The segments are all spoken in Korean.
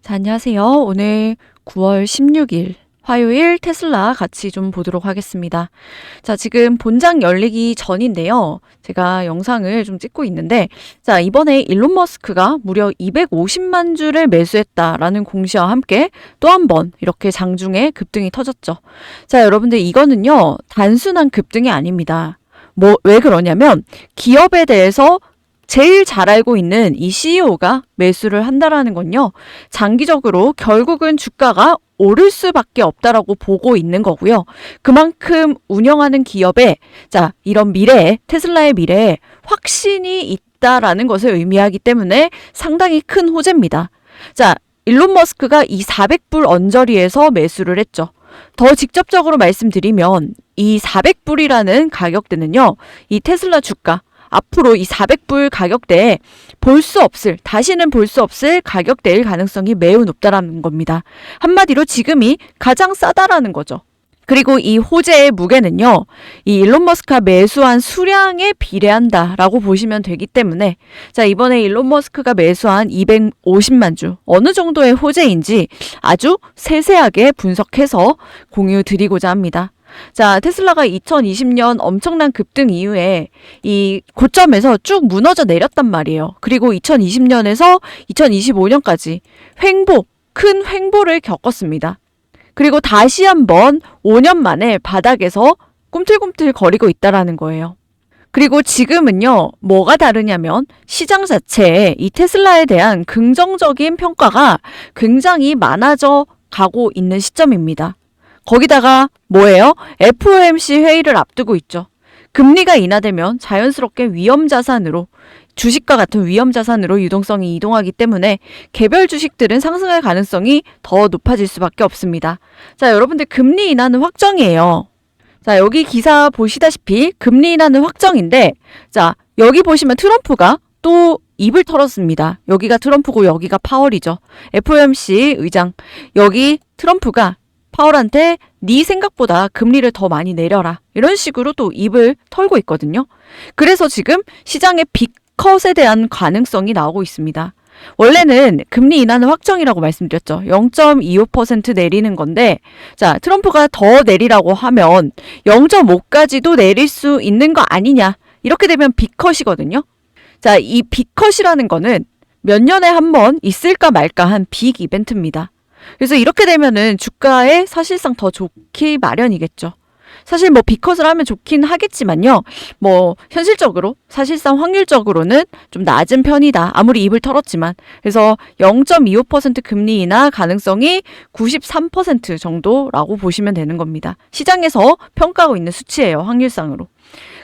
자, 안녕하세요. 오늘 9월 16일 화요일 테슬라 같이 좀 보도록 하겠습니다. 자, 지금 본장 열리기 전인데요. 제가 영상을 좀 찍고 있는데, 자, 이번에 일론 머스크가 무려 250만 주를 매수했다라는 공시와 함께 또 한 번 이렇게 장중에 급등이 터졌죠. 자, 여러분들 이거는요, 단순한 급등이 아닙니다. 왜 그러냐면 기업에 대해서 제일 잘 알고 있는 이 CEO가 매수를 한다라는 건요, 장기적으로 결국은 주가가 오를 수밖에 없다라고 보고 있는 거고요. 그만큼 운영하는 기업에, 자, 이런 미래에, 테슬라의 미래에 확신이 있다라는 것을 의미하기 때문에 상당히 큰 호재입니다. 자, 일론 머스크가 이 400불 언저리에서 매수를 했죠. 더 직접적으로 말씀드리면 이 400불이라는 가격대는요, 이 테슬라 주가, 앞으로 이 400불 가격대에 다시는 볼 수 없을 가격대일 가능성이 매우 높다라는 겁니다. 한마디로 지금이 가장 싸다라는 거죠. 그리고 이 호재의 무게는요, 이 일론 머스크가 매수한 수량에 비례한다라고 보시면 되기 때문에, 자, 이번에 일론 머스크가 매수한 250만 주, 어느 정도의 호재인지 아주 세세하게 분석해서 공유 드리고자 합니다. 자, 테슬라가 2020년 엄청난 급등 이후에 이 고점에서 쭉 무너져 내렸단 말이에요. 그리고 2020년에서 2025년까지 큰 횡보를 겪었습니다. 그리고 다시 한번 5년 만에 바닥에서 꿈틀꿈틀 거리고 있다라는 거예요. 그리고 지금은요, 뭐가 다르냐면 시장 자체에 이 테슬라에 대한 긍정적인 평가가 굉장히 많아져 가고 있는 시점입니다. 거기다가 뭐예요? FOMC 회의를 앞두고 있죠. 금리가 인하되면 자연스럽게 위험자산으로, 주식과 같은 위험자산으로 유동성이 이동하기 때문에 개별 주식들은 상승할 가능성이 더 높아질 수밖에 없습니다. 자, 여러분들 금리 인하는 확정이에요. 자, 여기 기사 보시다시피 금리 인하는 확정인데, 자, 여기 보시면 트럼프가 또 입을 털었습니다. 여기가 트럼프고 여기가 파월이죠. FOMC 의장. 여기 트럼프가 파월한테 네 생각보다 금리를 더 많이 내려라, 이런 식으로 또 입을 털고 있거든요. 그래서 지금 시장의 빅컷에 대한 가능성이 나오고 있습니다. 원래는 금리 인하는 확정이라고 말씀드렸죠. 0.25% 내리는 건데, 자, 트럼프가 더 내리라고 하면 0.5까지도 내릴 수 있는 거 아니냐, 이렇게 되면 빅컷이거든요. 자, 이 빅컷이라는 거는 몇 년에 한 번 있을까 말까 한 빅 이벤트입니다. 그래서 이렇게 되면은 주가에 사실상 더 좋기 마련이겠죠. 사실 뭐 빅컷을 하면 좋긴 하겠지만요, 뭐 현실적으로 사실상 확률적으로는 좀 낮은 편이다, 아무리 입을 털었지만. 그래서 0.25% 금리 인하 가능성이 93% 정도라고 보시면 되는 겁니다. 시장에서 평가하고 있는 수치예요, 확률상으로.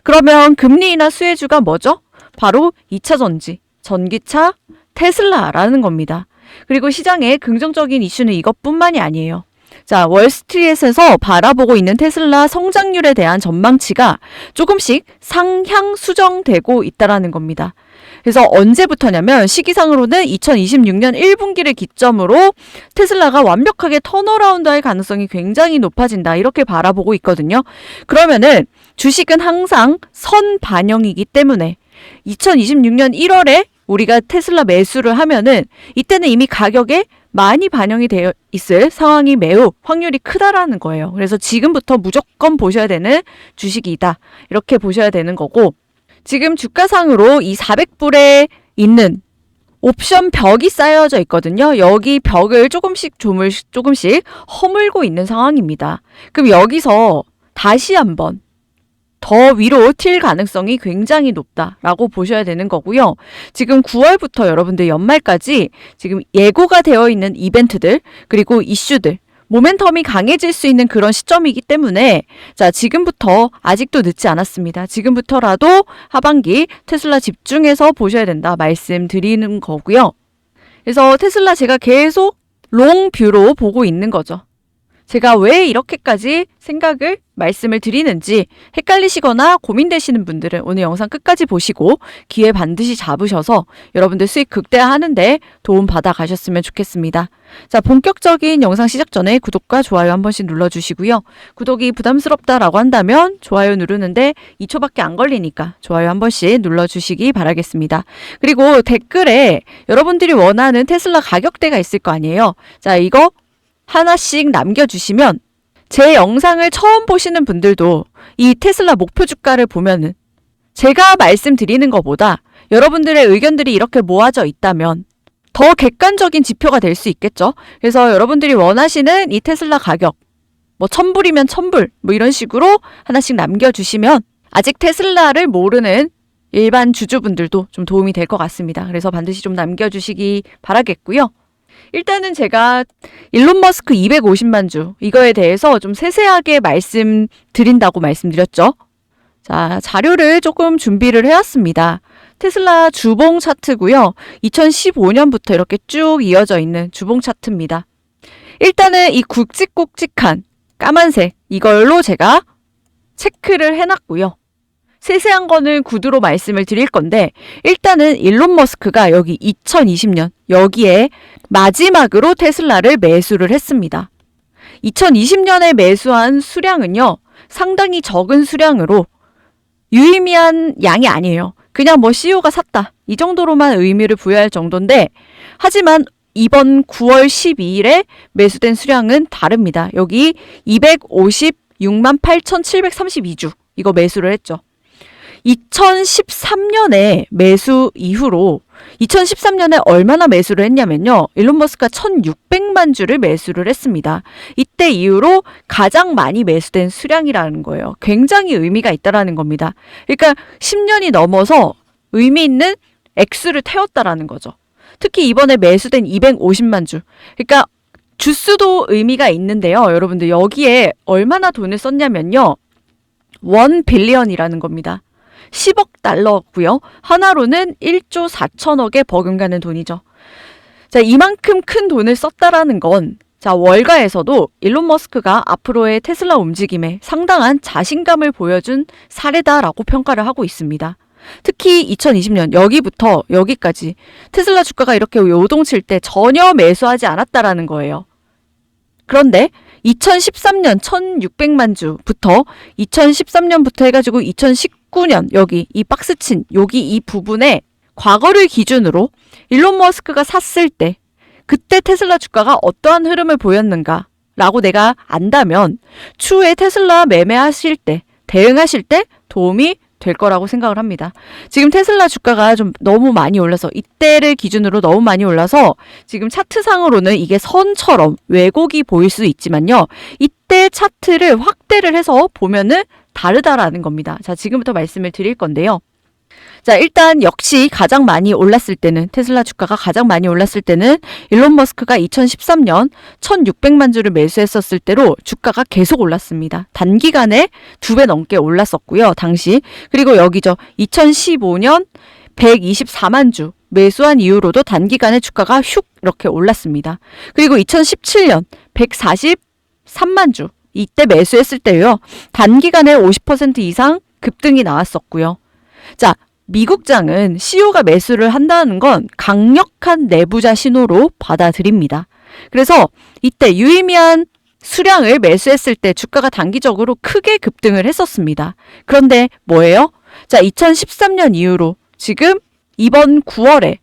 그러면 금리 인하 수혜주가 뭐죠? 바로 2차 전지, 전기차, 테슬라라는 겁니다. 그리고 시장의 긍정적인 이슈는 이것뿐만이 아니에요. 자, 월스트리트에서 바라보고 있는 테슬라 성장률에 대한 전망치가 조금씩 상향 수정되고 있다라는 겁니다. 그래서 언제부터냐면 시기상으로는 2026년 1분기를 기점으로 테슬라가 완벽하게 턴어라운드할 가능성이 굉장히 높아진다, 이렇게 바라보고 있거든요. 그러면은 주식은 항상 선반영이기 때문에 2026년 1월에 우리가 테슬라 매수를 하면은 이때는 이미 가격에 많이 반영이 되어 있을 상황이 매우 확률이 크다라는 거예요. 그래서 지금부터 무조건 보셔야 되는 주식이다, 이렇게 보셔야 되는 거고, 지금 주가상으로 이 400불에 있는 옵션 벽이 쌓여져 있거든요. 여기 벽을 조금씩 허물고 있는 상황입니다. 그럼 여기서 다시 한번 더 위로 튈 가능성이 굉장히 높다라고 보셔야 되는 거고요. 지금 9월부터 여러분들 연말까지 지금 예고가 되어 있는 이벤트들, 그리고 이슈들, 모멘텀이 강해질 수 있는 그런 시점이기 때문에, 자, 지금부터 아직도 늦지 않았습니다. 지금부터라도 하반기 테슬라 집중해서 보셔야 된다 말씀드리는 거고요. 그래서 테슬라 제가 계속 롱뷰로 보고 있는 거죠. 제가 왜 이렇게까지 생각을 말씀을 드리는지 헷갈리시거나 고민되시는 분들은 오늘 영상 끝까지 보시고 기회 반드시 잡으셔서 여러분들 수익 극대화하는데 도움 받아 가셨으면 좋겠습니다. 자, 본격적인 영상 시작 전에 구독과 좋아요 한 번씩 눌러주시고요. 구독이 부담스럽다라고 한다면 좋아요 누르는데 2초밖에 안 걸리니까 좋아요 한 번씩 눌러주시기 바라겠습니다. 그리고 댓글에 여러분들이 원하는 테슬라 가격대가 있을 거 아니에요. 자, 이거 하나씩 남겨주시면 제 영상을 처음 보시는 분들도 이 테슬라 목표 주가를 보면은 제가 말씀드리는 것보다 여러분들의 의견들이 이렇게 모아져 있다면 더 객관적인 지표가 될 수 있겠죠. 그래서 여러분들이 원하시는 이 테슬라 가격, 뭐 1000불이면 1000불, 뭐 이런 식으로 하나씩 남겨주시면 아직 테슬라를 모르는 일반 주주분들도 좀 도움이 될 것 같습니다. 그래서 반드시 좀 남겨주시기 바라겠고요. 일단은 제가 일론 머스크 250만 주 이거에 대해서 좀 세세하게 말씀드린다고 말씀드렸죠. 자, 자료를 조금 준비를 해왔습니다. 테슬라 주봉 차트고요. 2015년부터 이렇게 쭉 이어져 있는 주봉 차트입니다. 일단은 이 굵직굵직한 까만색 이걸로 제가 체크를 해놨고요. 세세한 거는 구두로 말씀을 드릴 건데 일단은 일론 머스크가 여기 2020년 여기에 마지막으로 테슬라를 매수를 했습니다. 2020년에 매수한 수량은요. 상당히 적은 수량으로 유의미한 양이 아니에요. 그냥 뭐 CEO가 샀다. 이 정도로만 의미를 부여할 정도인데 하지만 이번 9월 12일에 매수된 수량은 다릅니다. 여기 256만 8,732주 이거 매수를 했죠. 2013년에 매수 이후로 2013년에 얼마나 매수를 했냐면요. 일론 머스크가 1600만 주를 매수를 했습니다. 이때 이후로 가장 많이 매수된 수량이라는 거예요. 굉장히 의미가 있다라는 겁니다. 그러니까 10년이 넘어서 의미 있는 액수를 태웠다라는 거죠. 특히 이번에 매수된 250만 주. 그러니까 주수도 의미가 있는데요. 여러분들 여기에 얼마나 돈을 썼냐면요. 1 빌리언이라는 겁니다. 10억 달러고요. 하나로는 1조 4천억에 버금가는 돈이죠. 자, 이만큼 큰 돈을 썼다라는 건 자, 월가에서도 일론 머스크가 앞으로의 테슬라 움직임에 상당한 자신감을 보여준 사례다라고 평가를 하고 있습니다. 특히 2020년 여기부터 여기까지 테슬라 주가가 이렇게 요동칠 때 전혀 매수하지 않았다라는 거예요. 그런데 2013년 1600만 주부터 2013년부터 해가지고 2019년 여기 이 박스친 여기 이 부분에 과거를 기준으로 일론 머스크가 샀을 때 그때 테슬라 주가가 어떠한 흐름을 보였는가 라고 내가 안다면 추후에 테슬라 매매하실 때 대응하실 때 도움이 될 거라고 생각을 합니다. 지금 테슬라 주가가 좀 너무 많이 올라서 이때를 기준으로 너무 많이 올라서 지금 차트상으로는 이게 선처럼 왜곡이 보일 수 있지만요. 이때 차트를 확대를 해서 보면은 다르다라는 겁니다. 자, 지금부터 말씀을 드릴 건데요. 자, 일단 역시 가장 많이 올랐을 때는 테슬라 주가가 가장 많이 올랐을 때는 일론 머스크가 2013년 1600만 주를 매수했었을 때로 주가가 계속 올랐습니다. 단기간에 2배 넘게 올랐었고요. 당시. 그리고 여기죠. 2015년 124만 주 매수한 이후로도 단기간에 주가가 슉 이렇게 올랐습니다. 그리고 2017년 143만 주 이때 매수했을 때요. 단기간에 50% 이상 급등이 나왔었고요. 자, 미국장은 CEO가 매수를 한다는 건 강력한 내부자 신호로 받아들입니다. 그래서 이때 유의미한 수량을 매수했을 때 주가가 단기적으로 크게 급등을 했었습니다. 그런데 뭐예요? 자, 2013년 이후로 지금 이번 9월에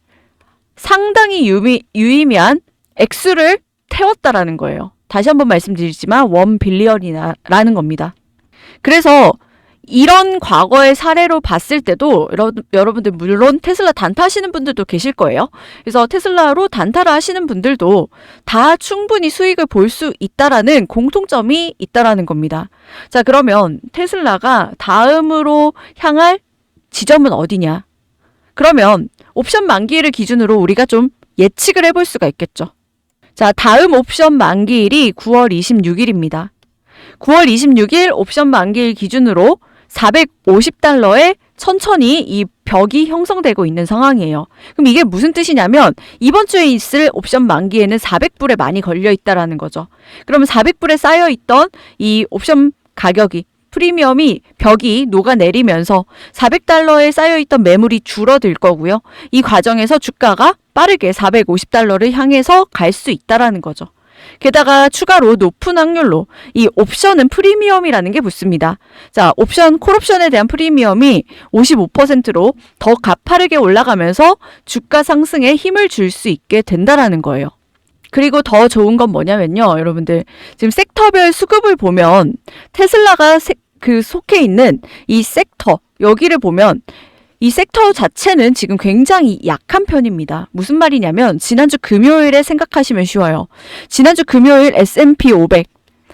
상당히 유의미한 액수를 태웠다라는 거예요. 다시 한번 말씀드리지만 1 빌리언이라는 겁니다. 그래서 이런 과거의 사례로 봤을 때도 여러분들 물론 테슬라 단타하시는 분들도 계실 거예요. 그래서 테슬라로 단타를 하시는 분들도 다 충분히 수익을 볼 수 있다라는 공통점이 있다라는 겁니다. 자, 그러면 테슬라가 다음으로 향할 지점은 어디냐? 그러면 옵션 만기일을 기준으로 우리가 좀 예측을 해볼 수가 있겠죠. 자, 다음 옵션 만기일이 9월 26일입니다. 9월 26일 옵션 만기일 기준으로 450달러에 천천히 이 벽이 형성되고 있는 상황이에요. 그럼 이게 무슨 뜻이냐면 이번 주에 있을 옵션 만기에는 400불에 많이 걸려 있다라는 거죠. 그러면 400불에 쌓여 있던 이 옵션 가격이 프리미엄이 벽이 녹아내리면서 400달러에 쌓여있던 매물이 줄어들 거고요. 이 과정에서 주가가 빠르게 450달러를 향해서 갈 수 있다라는 거죠. 게다가 추가로 높은 확률로 이 옵션은 프리미엄이라는 게 붙습니다. 자, 콜옵션에 대한 프리미엄이 55%로 더 가파르게 올라가면서 주가 상승에 힘을 줄 수 있게 된다라는 거예요. 그리고 더 좋은 건 뭐냐면요. 여러분들 지금 섹터별 수급을 보면 테슬라가 속해 있는 이 섹터 여기를 보면 이 섹터 자체는 지금 굉장히 약한 편입니다. 무슨 말이냐면 지난주 금요일에 생각하시면 쉬워요. 지난주 금요일 S&P 500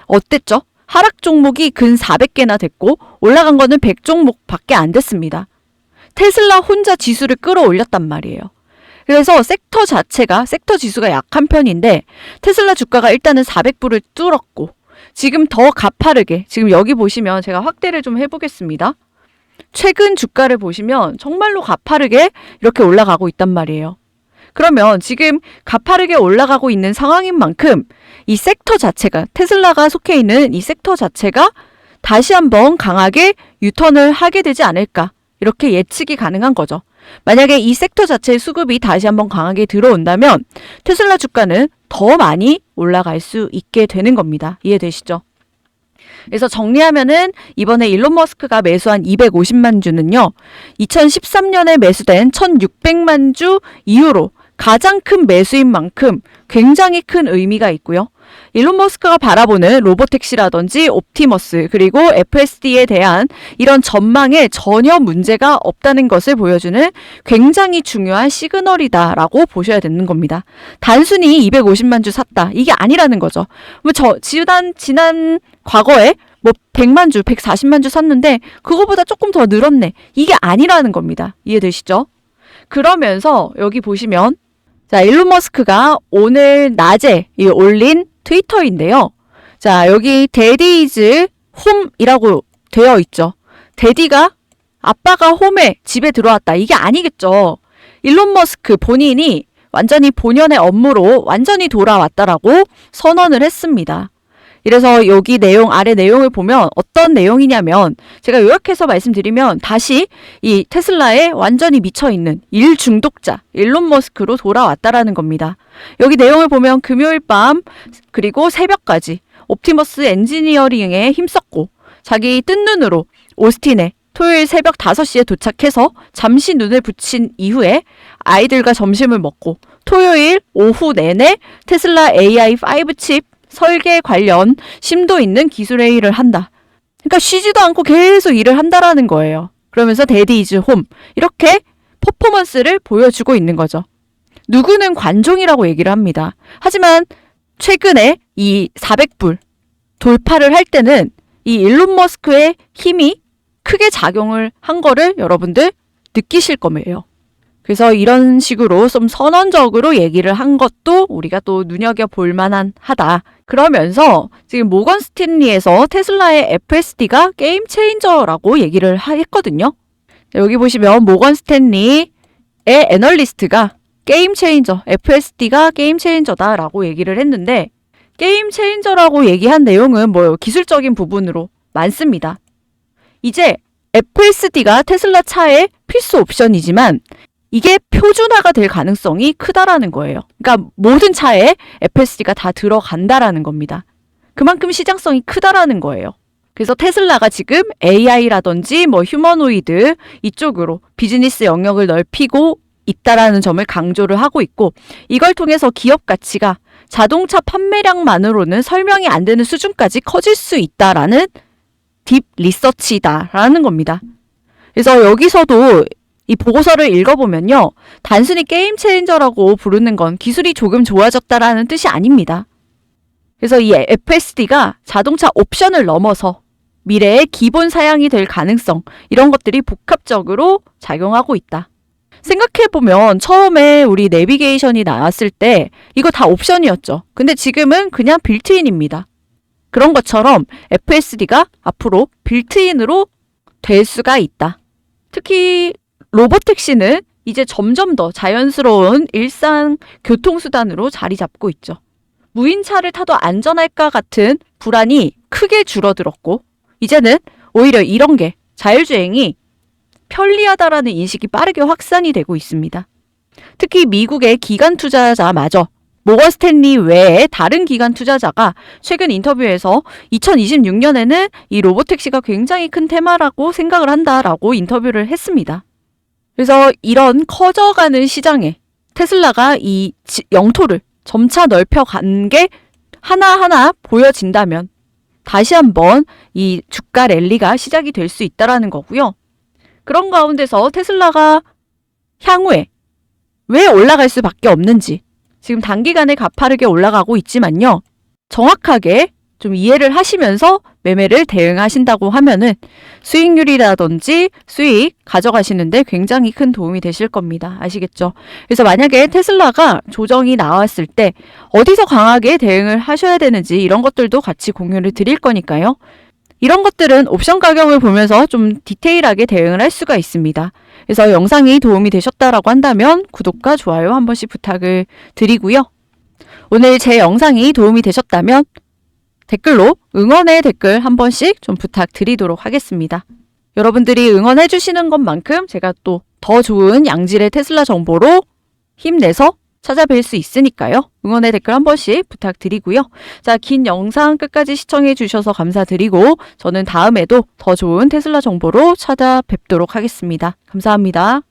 어땠죠? 하락 종목이 근 400개나 됐고 올라간 거는 100종목밖에 안 됐습니다. 테슬라 혼자 지수를 끌어올렸단 말이에요. 그래서 섹터 지수가 약한 편인데 테슬라 주가가 일단은 400불을 뚫었고 지금 더 가파르게 지금 여기 보시면 제가 확대를 좀 해보겠습니다. 최근 주가를 보시면 정말로 가파르게 이렇게 올라가고 있단 말이에요. 그러면 지금 가파르게 올라가고 있는 상황인 만큼 이 섹터 자체가 테슬라가 속해 있는 이 섹터 자체가 다시 한번 강하게 유턴을 하게 되지 않을까 이렇게 예측이 가능한 거죠. 만약에 이 섹터 자체의 수급이 다시 한번 강하게 들어온다면 테슬라 주가는 더 많이 올라갈 수 있게 되는 겁니다. 이해되시죠? 그래서 정리하면은 이번에 일론 머스크가 매수한 250만 주는요. 2013년에 매수된 1600만 주 이후로 가장 큰 매수인 만큼 굉장히 큰 의미가 있고요. 일론 머스크가 바라보는 로보택시라든지 옵티머스 그리고 FSD에 대한 이런 전망에 전혀 문제가 없다는 것을 보여주는 굉장히 중요한 시그널이다라고 보셔야 되는 겁니다. 단순히 250만 주 샀다 이게 아니라는 거죠. 지난 과거에 100만 주, 140만 주 샀는데 그거보다 조금 더 늘었네. 이게 아니라는 겁니다. 이해되시죠? 그러면서 여기 보시면 자, 일론 머스크가 오늘 낮에 올린 트위터인데요. 자, 여기 데디 이즈 홈이라고 되어 있죠. 데디가 아빠가 홈에 집에 들어왔다. 이게 아니겠죠. 일론 머스크 본인이 완전히 본연의 업무로 완전히 돌아왔다라고 선언을 했습니다. 이래서 여기 아래 내용을 보면 어떤 내용이냐면 제가 요약해서 말씀드리면 다시 이 테슬라에 완전히 미쳐있는 일 중독자 일론 머스크로 돌아왔다라는 겁니다. 여기 내용을 보면 금요일 밤 그리고 새벽까지 옵티머스 엔지니어링에 힘썼고 자기 뜬 눈으로 오스틴에 토요일 새벽 5시에 도착해서 잠시 눈을 붙인 이후에 아이들과 점심을 먹고 토요일 오후 내내 테슬라 AI5 칩 설계 관련 심도 있는 기술 회의를 한다. 그러니까 쉬지도 않고 계속 일을 한다라는 거예요. 그러면서 데디 이즈 홈 이렇게 퍼포먼스를 보여주고 있는 거죠. 누구는 관종이라고 얘기를 합니다. 하지만 최근에 이 400불 돌파를 할 때는 이 일론 머스크의 힘이 크게 작용을 한 거를 여러분들 느끼실 거예요. 그래서 이런 식으로 좀 선언적으로 얘기를 한 것도 우리가 또 눈여겨볼 만한 하다. 그러면서 지금 모건 스탠리에서 테슬라의 FSD가 게임 체인저라고 얘기를 했거든요. 여기 보시면 모건 스탠리의 애널리스트가 게임 체인저, FSD가 게임 체인저다라고 얘기를 했는데 게임 체인저라고 얘기한 내용은 기술적인 부분으로 많습니다. 이제 FSD가 테슬라 차의 필수 옵션이지만 이게 표준화가 될 가능성이 크다라는 거예요. 그러니까 모든 차에 FSD가 다 들어간다라는 겁니다. 그만큼 시장성이 크다라는 거예요. 그래서 테슬라가 지금 AI라든지 휴머노이드 이쪽으로 비즈니스 영역을 넓히고 있다라는 점을 강조를 하고 있고 이걸 통해서 기업 가치가 자동차 판매량만으로는 설명이 안 되는 수준까지 커질 수 있다라는 딥 리서치다라는 겁니다. 그래서 여기서도 이 보고서를 읽어보면요. 단순히 게임 체인저라고 부르는 건 기술이 조금 좋아졌다라는 뜻이 아닙니다. 그래서 이 FSD가 자동차 옵션을 넘어서 미래의 기본 사양이 될 가능성 이런 것들이 복합적으로 작용하고 있다. 생각해보면 처음에 우리 내비게이션이 나왔을 때 이거 다 옵션이었죠. 근데 지금은 그냥 빌트인입니다. 그런 것처럼 FSD가 앞으로 빌트인으로 될 수가 있다. 특히 로보택시는 이제 점점 더 자연스러운 일상 교통수단으로 자리 잡고 있죠. 무인차를 타도 안전할까 같은 불안이 크게 줄어들었고, 이제는 오히려 이런 게 자율주행이 편리하다라는 인식이 빠르게 확산이 되고 있습니다. 특히 미국의 기관 투자자마저 모건 스탠리 외에 다른 기관 투자자가 최근 인터뷰에서 2026년에는 이 로보택시가 굉장히 큰 테마라고 생각을 한다라고 인터뷰를 했습니다. 그래서 이런 커져가는 시장에 테슬라가 이 영토를 점차 넓혀간 게 하나하나 보여진다면 다시 한번 이 주가 랠리가 시작이 될 수 있다라는 거고요. 그런 가운데서 테슬라가 향후에 왜 올라갈 수밖에 없는지, 지금 단기간에 가파르게 올라가고 있지만요. 정확하게 좀 이해를 하시면서 매매를 대응하신다고 하면은 수익률이라든지 수익 가져가시는데 굉장히 큰 도움이 되실 겁니다. 아시겠죠? 그래서 만약에 테슬라가 조정이 나왔을 때 어디서 강하게 대응을 하셔야 되는지 이런 것들도 같이 공유를 드릴 거니까요. 이런 것들은 옵션 가격을 보면서 좀 디테일하게 대응을 할 수가 있습니다. 그래서 영상이 도움이 되셨다라고 한다면 구독과 좋아요 한 번씩 부탁을 드리고요. 오늘 제 영상이 도움이 되셨다면 댓글로 응원의 댓글 한 번씩 좀 부탁드리도록 하겠습니다. 여러분들이 응원해 주시는 것만큼 제가 또 더 좋은 양질의 테슬라 정보로 힘내서 찾아뵐 수 있으니까요. 응원의 댓글 한 번씩 부탁드리고요. 자, 긴 영상 끝까지 시청해 주셔서 감사드리고 저는 다음에도 더 좋은 테슬라 정보로 찾아뵙도록 하겠습니다. 감사합니다.